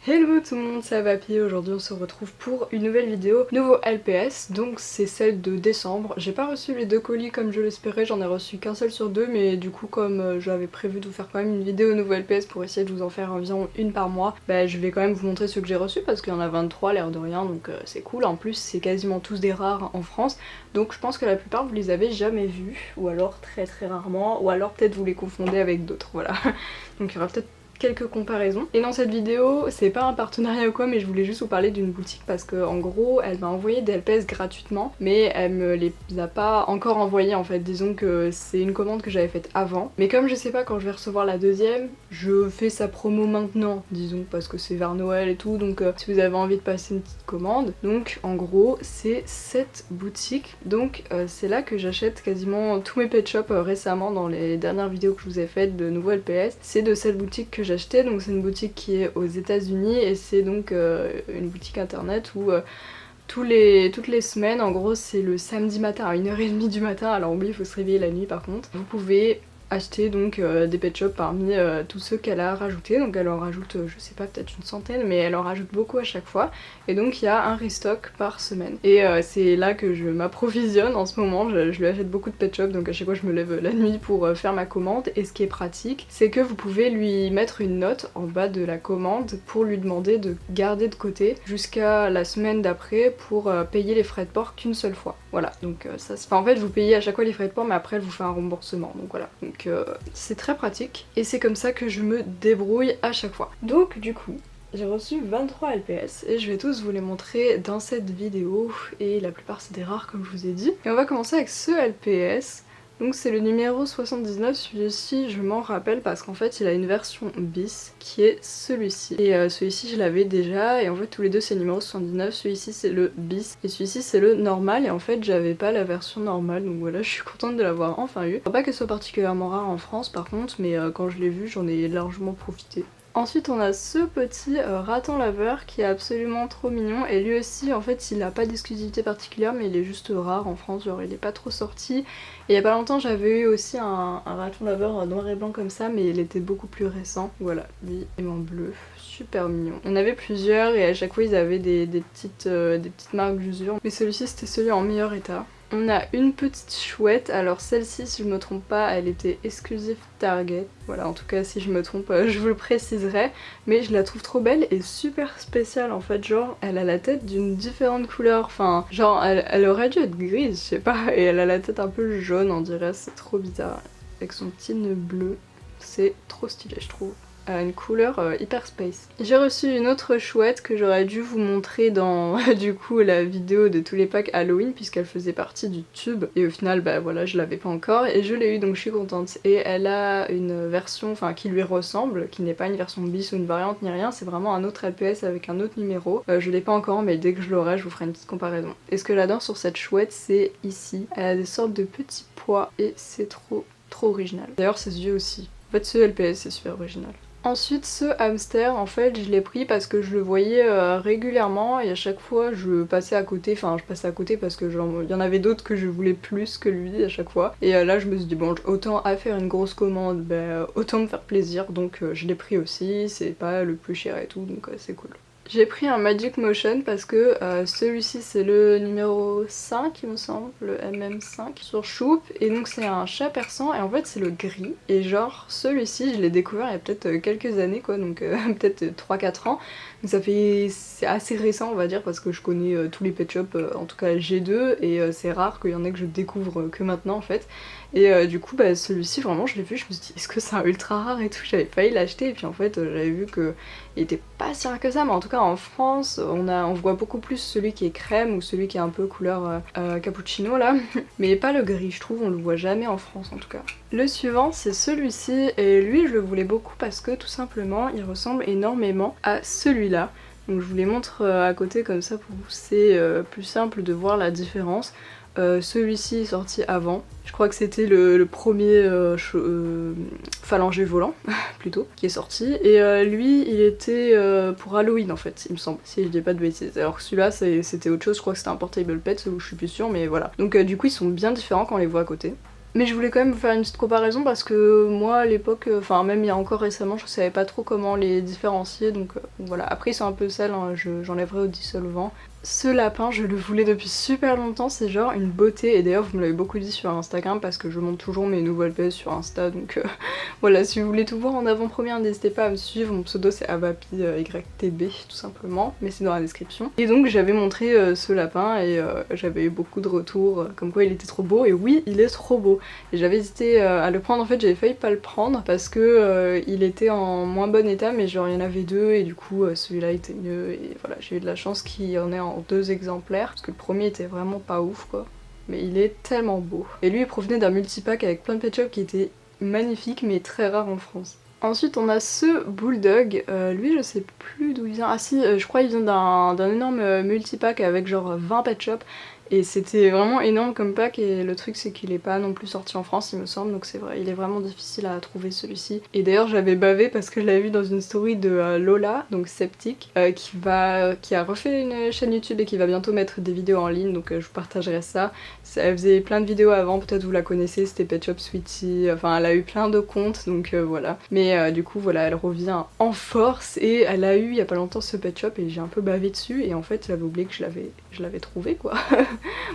Hello tout le monde, c'est Vapi. Aujourd'hui on se retrouve pour une nouvelle vidéo, nouveau LPS, donc c'est celle de décembre. J'ai pas reçu les deux colis comme je l'espérais, j'en ai reçu qu'un seul sur deux, mais du coup comme j'avais prévu de vous faire quand même une vidéo nouveau LPS pour essayer de vous en faire environ une par mois, bah je vais quand même vous montrer ceux que j'ai reçus parce qu'il y en a 23 l'air de rien, donc c'est cool. En plus c'est quasiment tous des rares en France, donc je pense que la plupart vous les avez jamais vus, ou alors très rarement, ou alors peut-être vous les confondez avec d'autres, voilà. Donc il y aura peut-être quelques comparaisons. Et dans cette vidéo, c'est pas un partenariat ou quoi, mais je voulais juste vous parler d'une boutique parce que en gros, elle m'a envoyé des LPS gratuitement, mais elle me les a pas encore envoyés en fait. Disons que c'est une commande que j'avais faite avant. Mais comme je sais pas quand je vais recevoir la deuxième, je fais sa promo maintenant, disons, parce que c'est vers Noël et tout, donc si vous avez envie de passer une petite commande. Donc en gros, c'est cette boutique. Donc c'est là que j'achète quasiment tous mes pet shops récemment dans les dernières vidéos que je vous ai faites de nouveaux LPS. C'est de cette boutique que j'achetais, donc c'est une boutique qui est aux États-Unis et c'est donc une boutique internet où toutes les semaines, en gros c'est le samedi matin à 1h30 du matin, alors oui il faut se réveiller la nuit par contre, vous pouvez acheter donc des pet shops parmi tous ceux qu'elle a rajoutés. Donc elle en rajoute je sais pas, peut-être une centaine, mais elle en rajoute beaucoup à chaque fois, et donc il y a un restock par semaine et c'est là que je m'approvisionne en ce moment. Je lui achète beaucoup de pet shops, donc à chaque fois je me lève la nuit pour faire ma commande. Et ce qui est pratique, c'est que vous pouvez lui mettre une note en bas de la commande pour lui demander de garder de côté jusqu'à la semaine d'après pour payer les frais de port qu'une seule fois. Voilà, donc ça se fait, en fait vous payez à chaque fois les frais de port, mais après elle vous fait un remboursement, donc voilà. Donc c'est très pratique et c'est comme ça que je me débrouille à chaque fois. Donc du coup, j'ai reçu 23 LPS et je vais tous vous les montrer dans cette vidéo, et la plupart c'est des rares comme je vous ai dit. Et on va commencer avec ce LPS. Donc c'est le numéro 79, celui-ci je m'en rappelle parce qu'en fait il a une version bis qui est celui-ci. Et celui-ci je l'avais déjà, et en fait tous les deux c'est le numéro 79, celui-ci c'est le bis et celui-ci c'est le normal, et en fait j'avais pas la version normale, donc voilà, je suis contente de l'avoir enfin eu. Je crois pas qu'elle soit particulièrement rare en France par contre, mais quand je l'ai vu j'en ai largement profité. Ensuite on a ce petit raton laveur qui est absolument trop mignon, et lui aussi en fait il a pas d'exclusivité particulière, mais il est juste rare en France, genre il est pas trop sorti. Et il y a pas longtemps j'avais eu aussi un raton laveur noir et blanc comme ça, mais il était beaucoup plus récent. Voilà, lui il est en bleu, super mignon. Il y en avait plusieurs et à chaque fois ils avaient des petites marques d'usure, mais celui-ci c'était celui en meilleur état. On a une petite chouette, alors celle-ci si je me trompe pas elle était exclusive Target, voilà, en tout cas si je me trompe je vous le préciserai, mais je la trouve trop belle et super spéciale en fait, genre elle a la tête d'une différente couleur, enfin genre elle aurait dû être grise, je sais pas, et elle a la tête un peu jaune on dirait, c'est trop bizarre, avec son petit nœud bleu, c'est trop stylé je trouve. Une couleur hyper space. J'ai reçu une autre chouette que j'aurais dû vous montrer dans du coup la vidéo de tous les packs Halloween, puisqu'elle faisait partie du tube, et au final bah voilà je l'avais pas encore et je l'ai eu, donc je suis contente. Et elle a une version enfin qui lui ressemble, qui n'est pas une version bis ou une variante ni rien, c'est vraiment un autre LPS avec un autre numéro. Je l'ai pas encore, mais dès que je l'aurai je vous ferai une petite comparaison. Et ce que j'adore sur cette chouette c'est ici, elle a des sortes de petits pois et c'est trop original. D'ailleurs ses yeux aussi. En fait ce LPS c'est super original. Ensuite ce hamster en fait je l'ai pris parce que je le voyais régulièrement, et à chaque fois je passais à côté, enfin je passais à côté parce que il y en avait d'autres que je voulais plus que lui à chaque fois, et là je me suis dit bon autant à faire une grosse commande, bah, autant me faire plaisir, donc je l'ai pris aussi, c'est pas le plus cher et tout, donc c'est cool. J'ai pris un Magic Motion parce que celui-ci c'est le numéro 5 il me semble, le MM5 sur Choup, et donc c'est un chat persan et en fait c'est le gris, et genre celui-ci je l'ai découvert il y a peut-être quelques années quoi, donc peut-être 3-4 ans, donc c'est assez récent on va dire, parce que je connais tous les pet shops, en tout cas G2, et c'est rare qu'il y en ait que je découvre que maintenant en fait. Et du coup bah celui-ci vraiment je l'ai vu, je me suis dit est-ce que c'est un ultra rare et tout, j'avais failli l'acheter, et puis en fait j'avais vu que il était pas si rare que ça, mais en tout cas en France on voit beaucoup plus celui qui est crème ou celui qui est un peu couleur cappuccino là, mais pas le gris, je trouve on le voit jamais en France en tout cas. Le suivant c'est celui-ci, et lui je le voulais beaucoup parce que tout simplement il ressemble énormément à celui-là. Donc je vous les montre à côté comme ça pour vous, c'est plus simple de voir la différence. Celui-ci est sorti avant, je crois que c'était le premier phalangé volant plutôt qui est sorti, et lui il était pour Halloween en fait il me semble, si je dis pas de bêtises, alors que celui-là c'était autre chose, je crois que c'était un portable pet, où je suis plus sûre, mais voilà. Donc du coup ils sont bien différents quand on les voit à côté. Mais je voulais quand même vous faire une petite comparaison parce que moi à l'époque, enfin même il y a encore récemment, je savais pas trop comment les différencier, donc voilà. Après ils sont un peu sales, hein, j'enlèverai au dissolvant. Ce lapin, je le voulais depuis super longtemps, c'est genre une beauté, et d'ailleurs vous me l'avez beaucoup dit sur Instagram parce que je monte toujours mes nouveaux LPS sur Insta, donc voilà, si vous voulez tout voir en avant-première, n'hésitez pas à me suivre, mon pseudo c'est AvapiYTB tout simplement, mais c'est dans la description. Et donc j'avais montré ce lapin et j'avais eu beaucoup de retours comme quoi il était trop beau, et oui, il est trop beau. Et j'avais hésité à le prendre, en fait j'avais failli pas le prendre parce que il était en moins bon état, mais genre il y en avait deux et du coup celui-là était mieux, et voilà, j'ai eu de la chance qu'il y en ait en 2 exemplaires parce que le premier était vraiment pas ouf quoi. Mais il est tellement beau. Et lui il provenait d'un multipack avec plein de pet shops qui était magnifique mais très rare en France. Ensuite on a ce bulldog, lui je sais plus d'où il vient, ah si je crois il vient d'un énorme multipack avec genre 20 pet shops. Et c'était vraiment énorme comme pack, et le truc c'est qu'il est pas non plus sorti en France il me semble, donc c'est vrai, il est vraiment difficile à trouver celui-ci. Et d'ailleurs j'avais bavé parce que je l'avais vu dans une story de Lola, donc Sceptique, qui a refait une chaîne YouTube et qui va bientôt mettre des vidéos en ligne, donc je vous partagerai ça. Elle faisait plein de vidéos avant, peut-être vous la connaissez, c'était Pet Shop Sweetie, enfin elle a eu plein de comptes, donc voilà. Mais du coup voilà, elle revient en force, et elle a eu il y a pas longtemps ce Pet Shop et j'ai un peu bavé dessus, et en fait j'avais oublié que je l'avais trouvé quoi.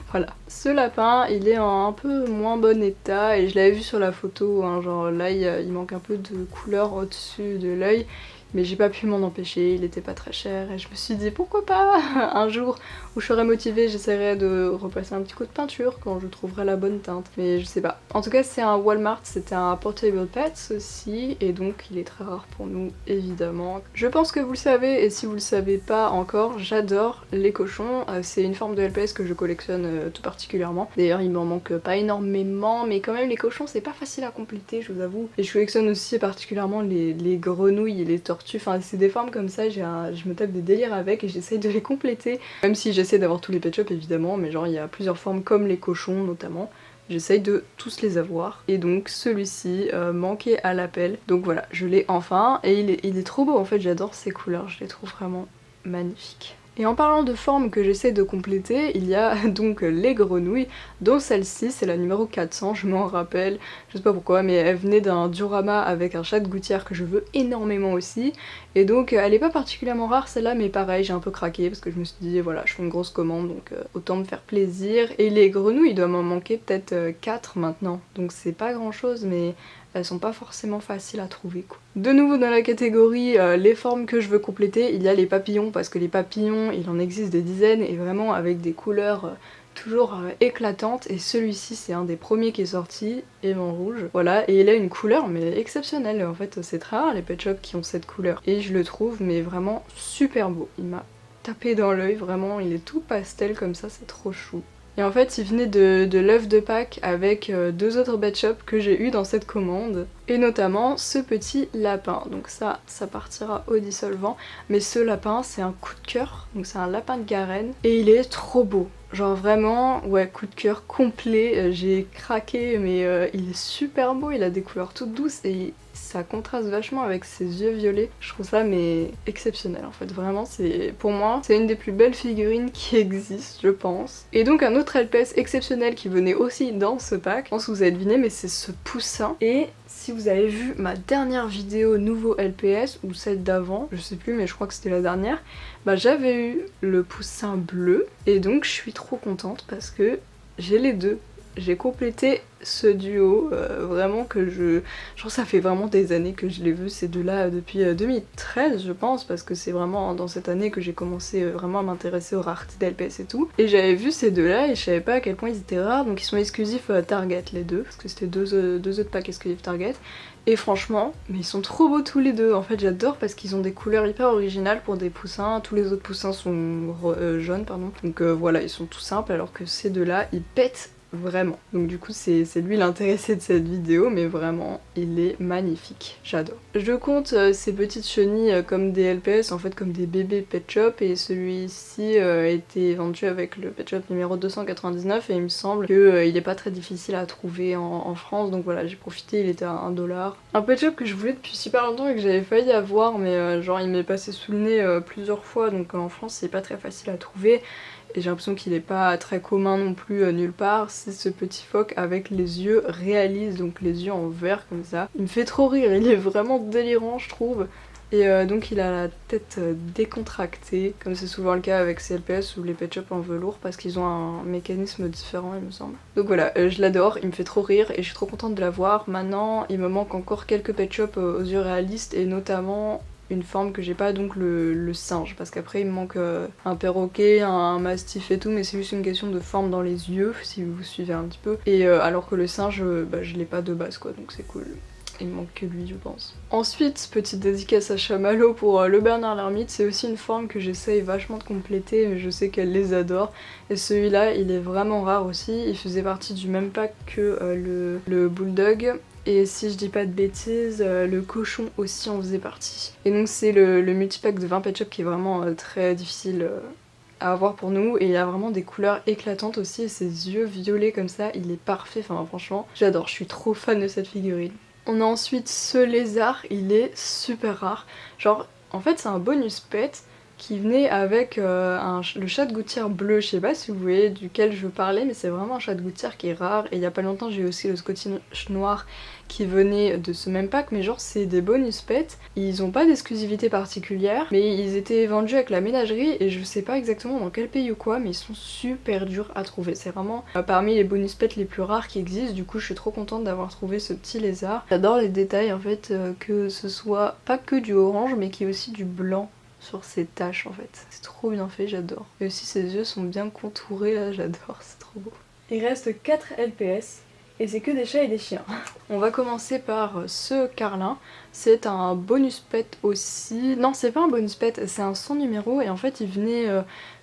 Voilà. Ce lapin, il est en un peu moins bon état, et je l'avais vu sur la photo, hein, genre là il manque un peu de couleur au-dessus de l'œil, mais j'ai pas pu m'en empêcher, il était pas très cher, et je me suis dit pourquoi pas un jour où je serais motivée, j'essaierai de repasser un petit coup de peinture quand je trouverai la bonne teinte, mais je sais pas. En tout cas c'est un Walmart, c'était un Portable Pets aussi, et donc il est très rare pour nous évidemment. Je pense que vous le savez, et si vous le savez pas encore, j'adore les cochons, c'est une forme de LPS que je collectionne tout particulièrement. D'ailleurs il m'en manque pas énormément, mais quand même les cochons c'est pas facile à compléter, je vous avoue. Et je collectionne aussi particulièrement les grenouilles et les tortues, enfin c'est des formes comme ça, je me tape des délires avec et j'essaye de les compléter, même si j'essaie d'avoir tous les pet shops évidemment, mais genre il y a plusieurs formes comme les cochons notamment. J'essaye de tous les avoir, et donc celui-ci manquait à l'appel, donc voilà, je l'ai enfin, et il est trop beau en fait, j'adore ces couleurs, je les trouve vraiment magnifiques. Et en parlant de formes que j'essaie de compléter, il y a donc les grenouilles, dont celle-ci, c'est la numéro 400, je m'en rappelle, je sais pas pourquoi, mais elle venait d'un diorama avec un chat de gouttière que je veux énormément aussi, et donc elle est pas particulièrement rare celle-là, mais pareil, j'ai un peu craqué parce que je me suis dit voilà, je fais une grosse commande, donc autant me faire plaisir. Et les grenouilles, il doit m'en manquer peut-être 4 maintenant, donc c'est pas grand chose, mais elles sont pas forcément faciles à trouver quoi. De nouveau dans la catégorie les formes que je veux compléter, il y a les papillons, parce que les papillons il en existe des dizaines, et vraiment avec des couleurs toujours éclatantes, et celui-ci c'est un des premiers qui est sorti, aimant rouge, voilà, et il a une couleur mais exceptionnelle, en fait c'est très rare les pet shops qui ont cette couleur, et je le trouve mais vraiment super beau, il m'a tapé dans l'œil, vraiment il est tout pastel comme ça, c'est trop chou. Et en fait il venait de l'œuf de Pâques avec 2 autres pet shops que j'ai eu dans cette commande, et notamment ce petit lapin, donc ça partira au dissolvant, mais ce lapin c'est un coup de cœur, donc c'est un lapin de Garenne, et il est trop beau. Genre vraiment, ouais, coup de cœur complet, j'ai craqué, mais il est super beau, il a des couleurs toutes douces et ça contraste vachement avec ses yeux violets. Je trouve ça mais exceptionnel en fait, vraiment c'est, pour moi, c'est une des plus belles figurines qui existent, je pense. Et donc un autre LPS exceptionnel qui venait aussi dans ce pack, je pense que vous avez deviné, mais c'est ce poussin. Et si vous avez vu ma dernière vidéo nouveau LPS, ou celle d'avant, je sais plus mais je crois que c'était la dernière, bah j'avais eu le poussin bleu, et donc je suis trop contente parce que j'ai les deux. J'ai complété ce duo, vraiment que je trouve ça fait vraiment des années que je l'ai vu ces deux-là, depuis 2013 je pense, parce que c'est vraiment dans cette année que j'ai commencé vraiment à m'intéresser aux raretés d'LPS et tout. Et j'avais vu ces deux-là et je savais pas à quel point ils étaient rares, donc ils sont exclusifs Target les deux, parce que c'était deux autres packs exclusifs Target. Et franchement, mais ils sont trop beaux tous les deux, en fait j'adore parce qu'ils ont des couleurs hyper originales pour des poussins, tous les autres poussins sont jaunes pardon, donc voilà, ils sont tout simples, alors que ces deux-là ils pètent vraiment. Donc du coup c'est lui l'intéressé de cette vidéo, mais vraiment il est magnifique, j'adore. Je compte ces petites chenilles comme des LPS, en fait comme des bébés pet shop, et celui-ci a été vendu avec le pet shop numéro 299, et il me semble qu'il est pas très difficile à trouver en France, donc voilà, j'ai profité, il était à 1 $. Un pet shop que je voulais depuis super longtemps et que j'avais failli avoir, mais genre il m'est passé sous le nez plusieurs fois, donc en France c'est pas très facile à trouver. et j'ai l'impression qu'il est pas très commun non plus nulle part, c'est ce petit phoque avec les yeux réalistes, donc les yeux en vert comme ça. Il me fait trop rire, il est vraiment délirant je trouve. Et donc il a la tête décontractée, comme c'est souvent le cas avec CLPS ou les Pet Shop en velours, parce qu'ils ont un mécanisme différent il me semble. Donc voilà, je l'adore, il me fait trop rire et je suis trop contente de l'avoir. Maintenant il me manque encore quelques Pet Shop aux yeux réalistes et notamment une forme que j'ai pas, donc le singe, parce qu'après il me manque un perroquet, un mastif et tout, mais c'est juste une question de forme dans les yeux si vous suivez un petit peu. Et alors que le singe, je l'ai pas de base quoi, donc c'est cool. Il me manque que lui je pense. Ensuite, petite dédicace à Chamallow pour le Bernard l'Ermite, c'est aussi une forme que j'essaye vachement de compléter, mais je sais qu'elle les adore. Et celui-là il est vraiment rare aussi, il faisait partie du même pack que le Bulldog. Et si je dis pas de bêtises, le cochon aussi en faisait partie. Et donc c'est le multipack de 20 Pet Shop qui est vraiment très difficile à avoir pour nous, et il a vraiment des couleurs éclatantes aussi, et ses yeux violets comme ça, il est parfait, enfin franchement j'adore, je suis trop fan de cette figurine. On a ensuite ce lézard, il est super rare. Genre, en fait c'est un bonus pet qui venait avec le chat de gouttière bleu, je sais pas si vous voyez duquel je veux parler, mais c'est vraiment un chat de gouttière qui est rare. Et il y a pas longtemps j'ai eu aussi le Scottish noir qui venait de ce même pack, mais genre c'est des bonus pets, ils ont pas d'exclusivité particulière, mais ils étaient vendus avec la ménagerie et je sais pas exactement dans quel pays ou quoi, mais ils sont super durs à trouver. C'est vraiment parmi les bonus pets les plus rares qui existent, du coup je suis trop contente d'avoir trouvé ce petit lézard. J'adore les détails en fait, que ce soit pas que du orange mais qu'il y ait aussi du blanc sur ses taches en fait. C'est trop bien fait, j'adore. Et aussi ses yeux sont bien contourés là, j'adore, c'est trop beau. Il reste 4 LPS. Et c'est que des chats et des chiens. On va commencer par ce Carlin. C'est un bonus pet aussi. Non, c'est pas un bonus pet, c'est un sans numéro. Et en fait, il venait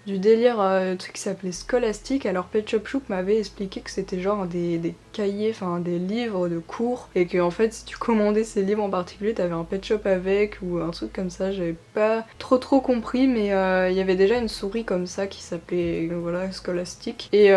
du délire truc qui s'appelait Scholastic. Alors Pet Shop Chouk m'avait expliqué que c'était genre des cahiers, enfin des livres de cours. Et que en fait, si tu commandais ces livres en particulier, t'avais un pet shop avec ou un truc comme ça. J'avais pas trop compris, mais il y avait déjà une souris comme ça qui s'appelait voilà, Scholastic. Et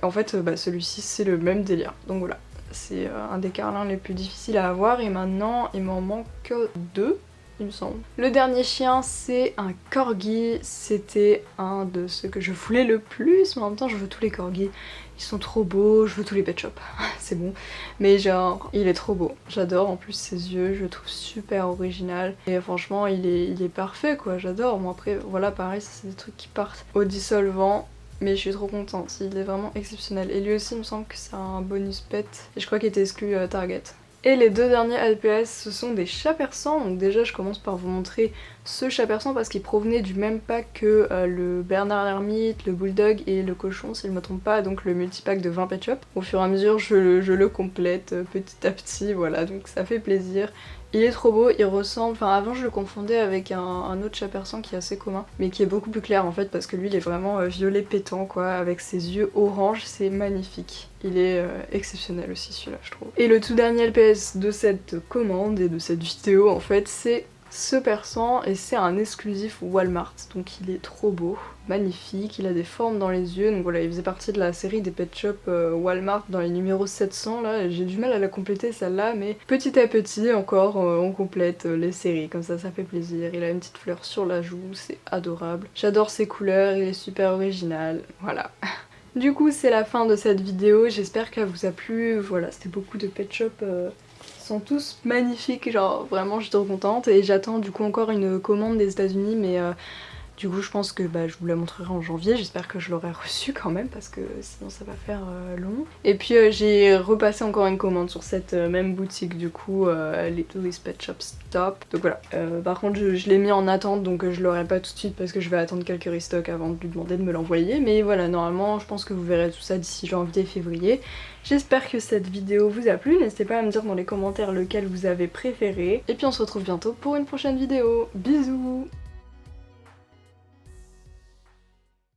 en fait, celui-ci c'est le même délire. Donc voilà. C'est un des carlins les plus difficiles à avoir et maintenant il m'en manque 2 il me semble. Le dernier chien c'est un corgi, c'était un de ceux que je voulais le plus, mais en même temps je veux tous les corgis. Ils sont trop beaux, je veux tous les pet shops, c'est bon. Mais genre, il est trop beau. J'adore en plus ses yeux, je le trouve super original. Et franchement, il est parfait quoi, j'adore. Bon après, voilà pareil, c'est des trucs qui partent au dissolvant. Mais je suis trop contente, il est vraiment exceptionnel. Et lui aussi il me semble que c'est un bonus pet. Et je crois qu'il était exclu Target. Et les 2 derniers LPS ce sont des chats persans. Donc déjà je commence par vous montrer ce chat persan parce qu'il provenait du même pack que le Bernard l'Ermite, le Bulldog et le cochon si je me trompe pas. Donc le multipack de 20 Pet Shop. Au fur et à mesure je le complète petit à petit, voilà, donc ça fait plaisir. Il est trop beau, il ressemble, enfin avant je le confondais avec un autre chat persan qui est assez commun, mais qui est beaucoup plus clair en fait parce que lui il est vraiment violet pétant quoi, avec ses yeux orange, c'est magnifique. Il est exceptionnel aussi celui-là je trouve. Et le tout dernier LPS de cette commande et de cette vidéo en fait c'est ce persan et c'est un exclusif Walmart, donc il est trop beau, magnifique, il a des formes dans les yeux, donc voilà il faisait partie de la série des Pet Shop Walmart dans les numéros 700 là, j'ai du mal à la compléter celle-là mais petit à petit encore on complète les séries, comme ça fait plaisir, il a une petite fleur sur la joue, c'est adorable, j'adore ses couleurs, il est super original, voilà. Du coup c'est la fin de cette vidéo, j'espère qu'elle vous a plu, voilà c'était beaucoup de Pet Shop sont tous magnifiques, genre vraiment je suis trop contente et j'attends du coup encore une commande des États-Unis mais du coup je pense que je vous la montrerai en janvier, j'espère que je l'aurai reçue quand même parce que sinon ça va faire long. Et puis j'ai repassé encore une commande sur cette même boutique du coup, les Louis Pet Shop Stop. Donc voilà, par contre je l'ai mis en attente donc je l'aurai pas tout de suite parce que je vais attendre quelques restocks avant de lui demander de me l'envoyer. Mais voilà, normalement je pense que vous verrez tout ça d'ici janvier-février. J'espère que cette vidéo vous a plu, n'hésitez pas à me dire dans les commentaires lequel vous avez préféré. Et puis on se retrouve bientôt pour une prochaine vidéo. Bisous!